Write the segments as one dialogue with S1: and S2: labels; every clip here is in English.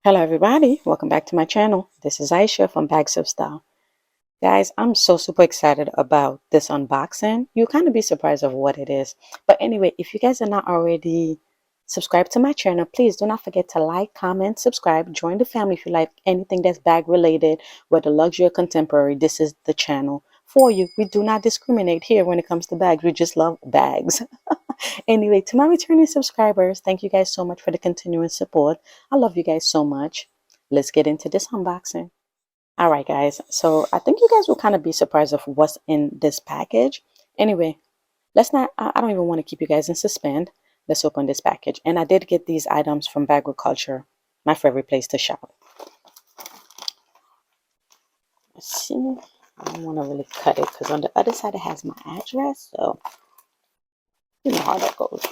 S1: Hello everybody, welcome back to my channel. This is Aisha from Bags of Style. Guys, I'm so super excited about this unboxing. You'll kind of be surprised of what it is. But anyway, if you guys are not already subscribed to my channel, please do not forget to like, comment, subscribe, join the family if you like anything that's bag related, whether luxury or contemporary. This is the channel for you. We do not discriminate here when it comes to bags. We just love bags. Anyway, to my returning subscribers, thank you guys so much for the continuing support. I love you guys so much. Let's get into this unboxing. All right, guys. So I think you guys will kind of be surprised of what's in this package. Anyway, let's not, I don't even want to keep you guys in suspense. Let's open this package. And I did get these items from Bagriculture, my favorite place to shop. Let's see. I don't want to really cut it because on the other side it has my address. So you know how that goes.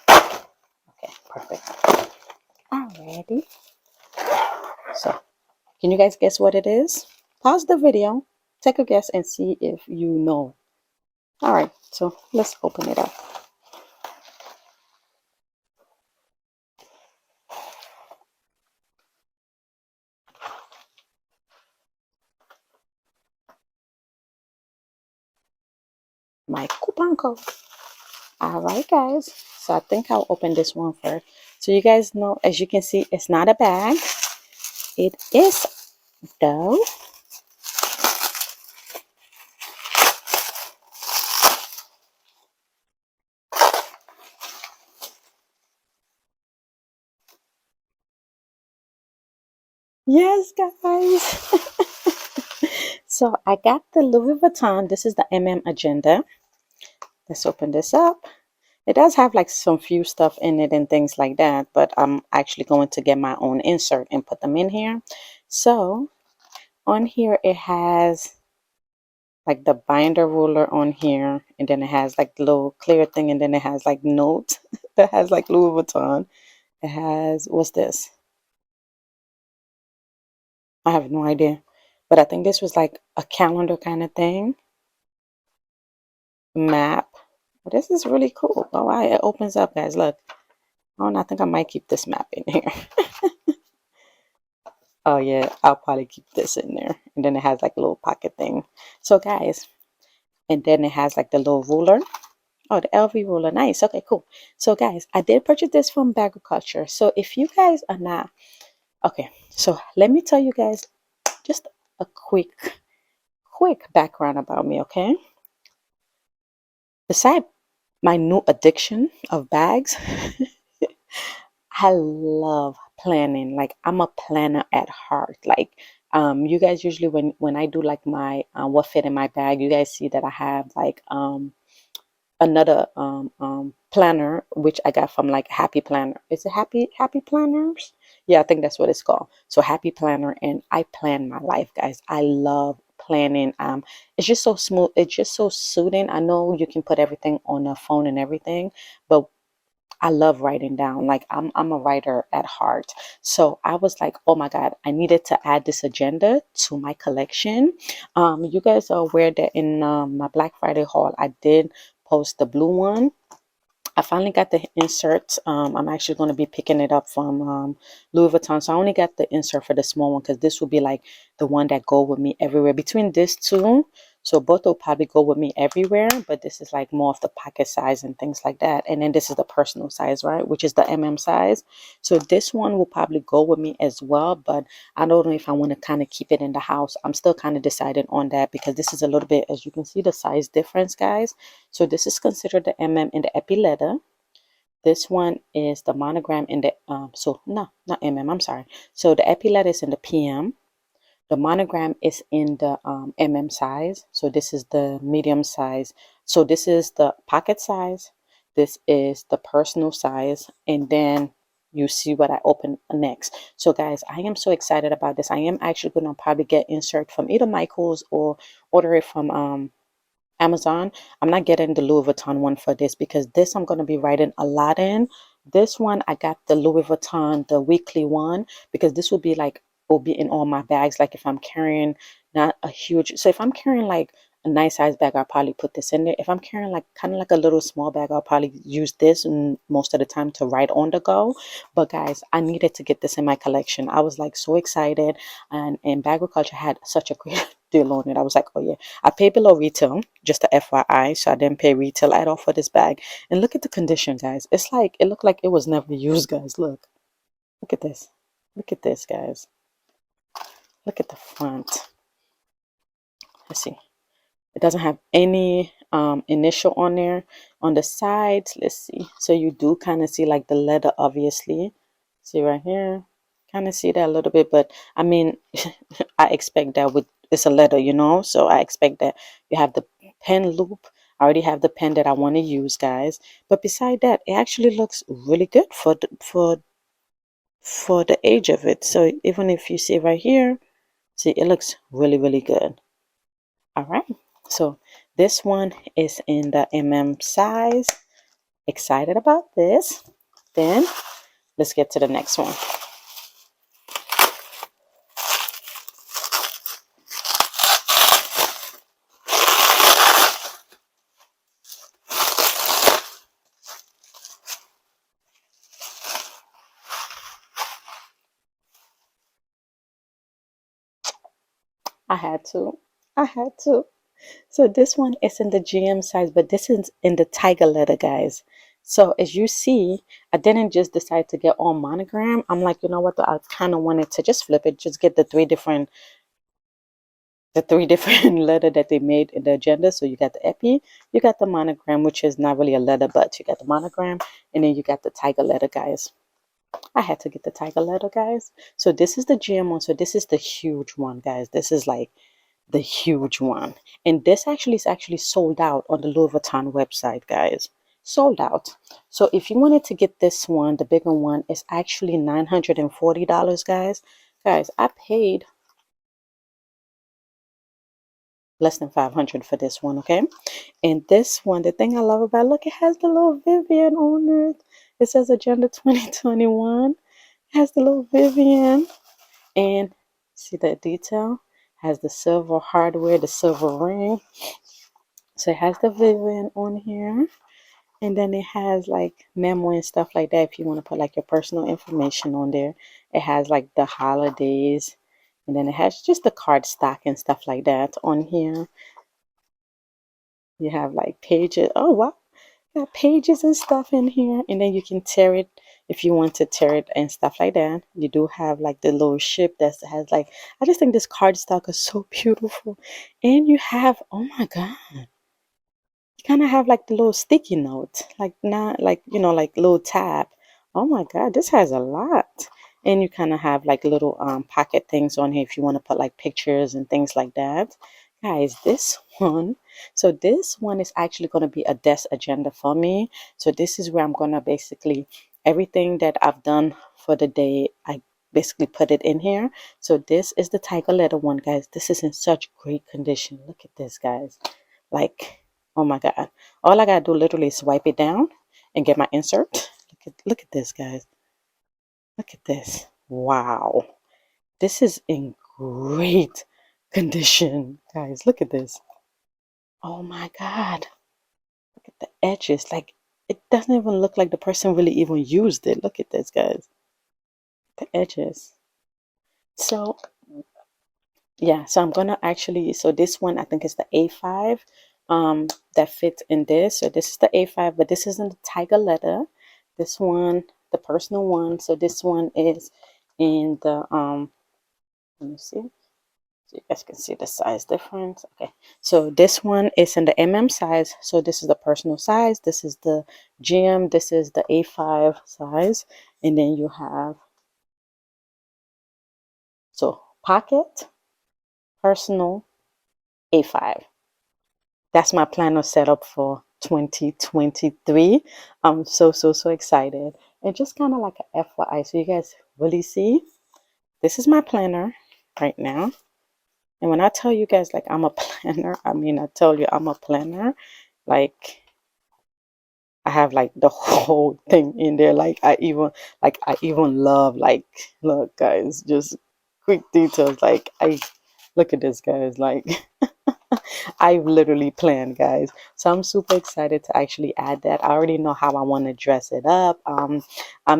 S1: Okay, perfect. Alrighty. So, can you guys guess what it is? Pause the video, take a guess, and see if you know. Alright, so let's open it up. My coupon code. Alright, guys. So, I think I'll open this one first. So, you guys know, as you can see, it's not a bag. It is, though. Yes, guys. So, I got the Louis Vuitton. This is the Agenda. Let's open this up. It does have like some few stuff in it and things like that, but I'm actually going to get my own insert and put them in here. So on here, it has like the binder ruler on here, and then it has like the little clear thing, and then it has like notes that has like Louis Vuitton. It has, what's this? I have no idea, but I think this was like a calendar kind of thing. Map. This is really cool. Oh, wow, it opens up, guys. Look. Oh, and I think I might keep this map in here. Oh yeah, I'll probably keep this in there. And then it has like a little pocket thing. So guys, and then it has like the little ruler. Oh, the LV ruler. Nice. Okay, cool. So guys, I did purchase this from Bagriculture. So if you guys are not, okay, so let me tell you guys just a quick background about me, okay? Beside my new addiction of bags, I love planning. Like I'm a planner at heart. Like you guys usually when I do like my what fit in my bag, you guys see that I have like another planner which I got from like Happy Planner. Is it Happy Planners? Yeah, I think that's what it's called. So Happy Planner, and I plan my life, guys. I love planning. It's just so smooth. It's just so soothing. I know you can put everything on a phone and everything, but I love writing down. Like I'm a writer at heart. So I was like, oh my God, I needed to add this agenda to my collection. You guys are aware that in my Black Friday haul, I did post the blue one. I finally got the inserts. I'm actually going to be picking it up from Louis Vuitton. So I only got the insert for the small one because this will be like the one that go with me everywhere. Between this two, so both will probably go with me everywhere. But this is like more of the pocket size and things like that. And then this is the personal size, right? Which is the size. So this one will probably go with me as well. But I don't know if I want to kind of keep it in the house. I'm still kind of deciding on that because this is a little bit, as you can see, the size difference, guys. So this is considered the in the epi letter. This one is the monogram in the, so no, not I'm sorry. So the epi letter is in the PM. The monogram is in the size. So this is the medium size. So this is the pocket size. This is the personal size. And then you see what I open next. So guys, I am so excited about this. I am actually going to probably get insert from either Michael's or order it from Amazon. I'm not getting the Louis Vuitton one for this because this I'm going to be writing a lot in. This one I got the Louis Vuitton, the weekly one, because this will be like, will be in all my bags. Like if I'm carrying not a huge, so if I'm carrying like a nice size bag, I'll probably put this in there. If I'm carrying like kind of like a little small bag, I'll probably use this most of the time to write on the go. But guys, I needed to get this in my collection. I was like so excited, and Bagriculture had such a great deal on it. I was like, oh yeah. I paid below retail, just a FYI, so I didn't pay retail at all for this bag. And look at the condition, guys. It's like it looked like it was never used, guys. Look at this. Look at this, guys. Look at the front. Let's see. It doesn't have any initial on there. On the sides, let's see. So you do kind of see like the leather, obviously. See right here. Kind of see that a little bit, but I mean, I expect that with it's a leather, you know. So I expect that you have the pen loop. I already have the pen that I want to use, guys. But beside that, it actually looks really good for the age of it. So even if you see right here, see it looks really, really good. All right, so this one is in the size. Excited about this. Then let's get to the next one. I had to. I had to. So this one is in the GM size, but this is in the tiger leather, guys. So as you see, I didn't just decide to get all monogram. I'm like, you know what? I kind of wanted to just flip it, just get the three different leather that they made in the agenda. So you got the epi, you got the monogram, which is not really a leather, but you got the monogram, and then you got the tiger leather, guys. I had to get the tiger leather, guys. So this is the GM one. So this is the huge one, guys. This is like the huge one, and this actually is actually sold out on the Louis Vuitton website, guys. Sold out. So if you wanted to get this one, the bigger one, is actually $940, guys. Guys, I paid less than 500 for this one, okay? And this one, the thing I love about, look, it has the little Vivian on it. It says Agenda 2021. It has the little Vivian, and see that detail? Has the silver hardware, the silver ring. So it has the Vivian on here. And then it has like memo and stuff like that if you want to put like your personal information on there. It has like the holidays. And then it has just the card stock and stuff like that on here. You have like pages. Oh wow. Got pages and stuff in here. And then you can tear it if you want to tear it and stuff like that. You do have like the little ship that has like, I just think this card stock is so beautiful. And you have, oh my God, you kind of have like the little sticky note, like not like, like little tab. Oh my God, this has a lot. And you kind of have like little pocket things on here if you want to put like pictures and things like that. Guys, this one, so this one is actually going to be a desk agenda for me. So this is where I'm going to basically, everything that I've done for the day, I basically put it in here. So this is the tiger leather one, guys. This is in such great condition. Look at this, guys. Like, oh my God. All I gotta do literally is swipe it down and get my insert. Look at this, guys. Look at this. Wow. This is in great condition. Guys, look at this. Oh my God. Look at the edges. Like, it doesn't even look like the person really even used it. Look at this, guys. The edges. So yeah, so I'm gonna actually, so this one I think is the A5 that fits in this. So this is the A5, but this isn't the tiger leather. This one, the personal one, so this one is in the let me see, so you guys can see the size difference. Okay, so this one is in the size. So this is the personal size, this is the GM, this is the A5 size, and then you have, so pocket, personal, A5. That's my planner setup for 2023. I'm so excited. And just kind of like a FYI, so you guys really see, this is my planner right now. And when I tell you guys like I'm a planner, I mean, I tell you I'm a planner. Like, I have like the whole thing in there. I even love, like, look guys, just quick details. Like, I look at this, guys, like I've literally planned, guys. So I'm super excited to actually add that. I already know how I want to dress it up. I'm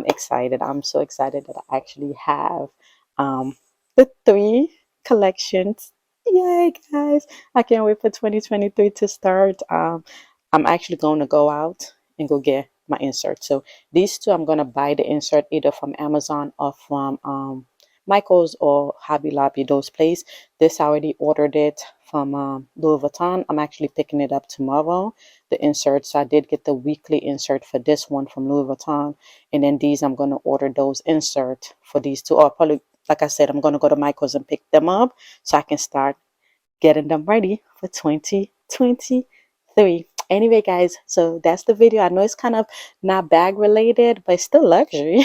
S1: excited. I'm so excited that I actually have the three collections. Yay, guys. I can't wait for 2023 to start. I'm actually going to go out and go get my insert. So these two, I'm going to buy the insert either from Amazon or from Michael's or Hobby Lobby, those places. This I already ordered it from Louis Vuitton. I'm actually picking it up tomorrow, the insert. So I did get the weekly insert for this one from Louis Vuitton. And then these, I'm going to order those insert for these two. Or probably, like I said, I'm going to go to Michael's and pick them up so I can start getting them ready for 2023. Anyway, guys, so that's the video. I know it's kind of not bag related, but it's still luxury.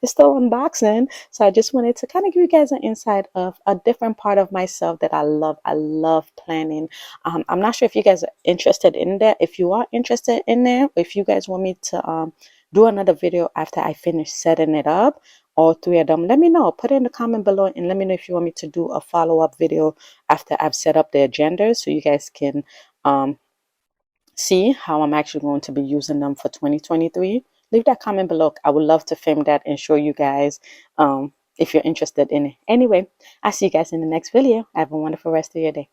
S1: It's still unboxing. So I just wanted to kind of give you guys an insight of a different part of myself that I love. I love planning. I'm not sure if you guys are interested in that. If you are interested in there, if you guys want me to do another video after I finish setting it up, all three of them, let me know. Put it in the comment below and let me know if you want me to do a follow-up video after I've set up the agenda so you guys can see how I'm actually going to be using them for 2023. Leave that comment below. I would love to film that and show you guys if you're interested in it. Anyway, I'll see you guys in the next video. Have a wonderful rest of your day.